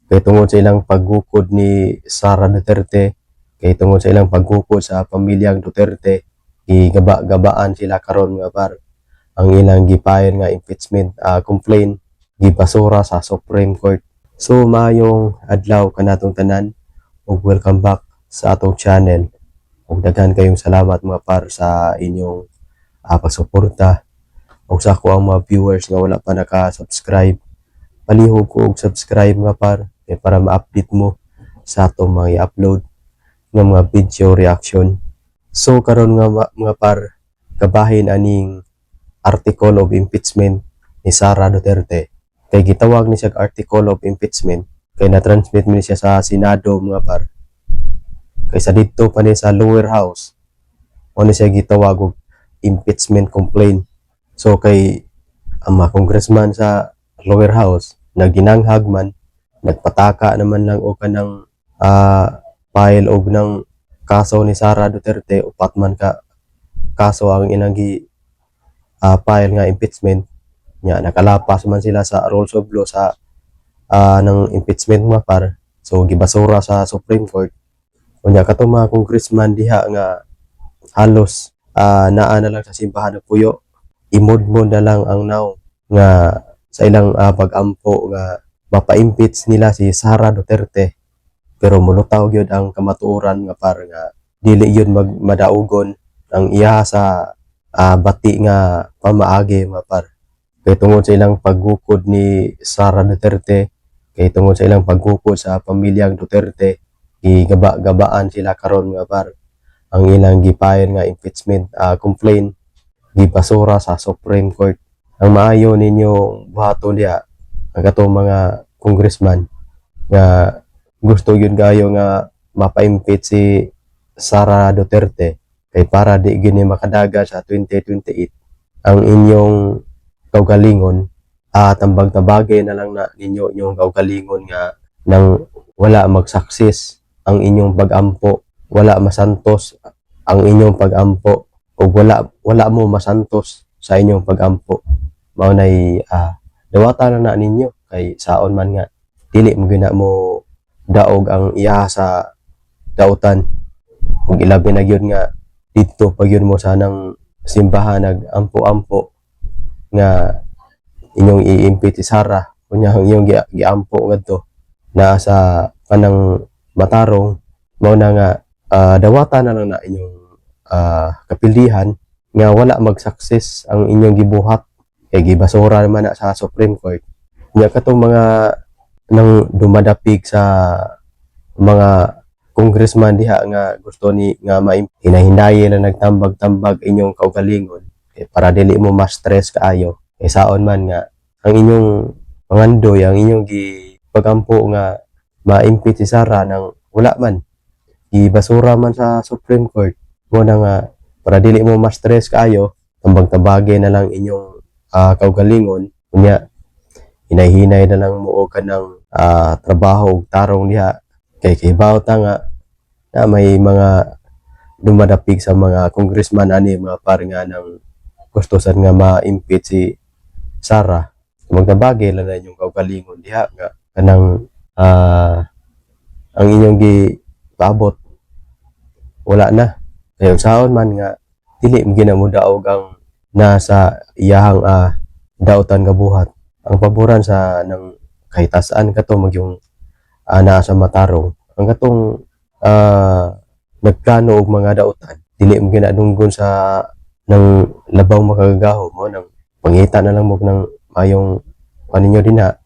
kay tungod sa ilang paggukod ni Sara Duterte, kay tungod sa ilang paggukod sa pamilyang Duterte, gigaba-gabaan sila karon nga par ang ilang gipayon nga impeachment complaint gibasura sa Supreme Court. So maayong adlaw kanatong tanan ug welcome back sa atong channel. Ug daghan kayong salamat mga par sa inyong pagsuporta ug sa ako ang mga viewers nga wala pa naka-subscribe. Palihog ko og subscribe nga par para ma-update mo sa atong mga i-upload nga mga video reaction. So karon nga mga par, kabahin aning article of impeachment ni Sara Duterte. Kay gitawag ni siya article of impeachment kay na-transmit ni siya sa Senado mga par. Kay sa dito pa ni sa lower house ano siya gitawag og impeachment complaint. So kay ang mga congressman sa lower house nagdinanghag man, nagpataka naman lang o kanang file og ng kaso ni Sara Duterte, upat man ka kaso ang inagi file nga impeachment nya, nakalapas man sila sa rules of law sa ng impeachment mga par. So gibasura sa Supreme Court unya katong mga congressman diha nga halos naa na lang sa simbahan ng puyo, imod-mod na lang ang now nga sa ilang pag-ampo nga mapa-impeach nila si Sara Duterte, pero mulutaw gyud ang kamatuoran nga par nga dili yun madaugon ang iya sa bati nga pamaagi mga par. Kay tungod sa ilang paggukod ni Sara Duterte, kay tungod sa ilang paggukod sa pamilyang Duterte, gigaba-gabaan sila karon nga par ang ilang gipayon nga impeachment complaint gibasura sa Supreme Court. Ang maayo ninyo buhaton diha ang katong mga congressman nga gusto yun gayo nga mapa-impeach si Sara Duterte kay para di gini makadaga sa 2028 ang inyong kaugalingon, tambag-tabagay na lang na ninyo inyong kaugalingon nga nang wala mag-success ang inyong pag-ampo, wala masantos ang inyong pag-ampo o wala mo masantos sa inyong pag-ampo. Mao nay dawata na ninyo kay saon man nga dili mo gina mo daog ang iya sa dautan ug ilabi na gyud nga didto pag yun mo sanang simbahan nag-ampo-ampo nga inyong i-impeach si Sara unya ang inyong giampo ngadto na sa kanang matarong. Mao na nga dawata na lang na inyong kapildihan nga wala mag-success ang inyong gibuhat kay gibasura naman na sa Supreme Court. Nya katong mga nang dumadapig sa mga congressman diha nga gusto ni nga hinahindaye na nagtambag-tambag inyong kaugalingon kay para dili mo ma-stress kaayo kay saon man nga ang inyong pangandoy, ang inyong gipagampo nga ma-impeach si Sara nang wala man gibasura man sa Supreme Court. Mo na nga para dili mo ma-stress kaayo, tambag-tabagay na lang inyong kaugalingon unya hinay-hinay na lang mo kanang trabaho ug tarong diha kay kibaw ta nga na may mga dumadapig sa mga congressman ani mga par nga nang gusto sad nga ma-impeach si Sara. Magtabagay lang na inyong kaugalingon diha nga kanang ang inyong gipaabot wala na kay saon man nga dili mo ginamudaog ang nasa iyahang dautan nga buhat. Ang paboran sa nang kahitasan kato magyong naa sa matarong ang katong nagplano og mga dautan dili mo ginadunggon sa nang labaw makagagaho mo nang pangita na lang mo nang mayong paninyo dinha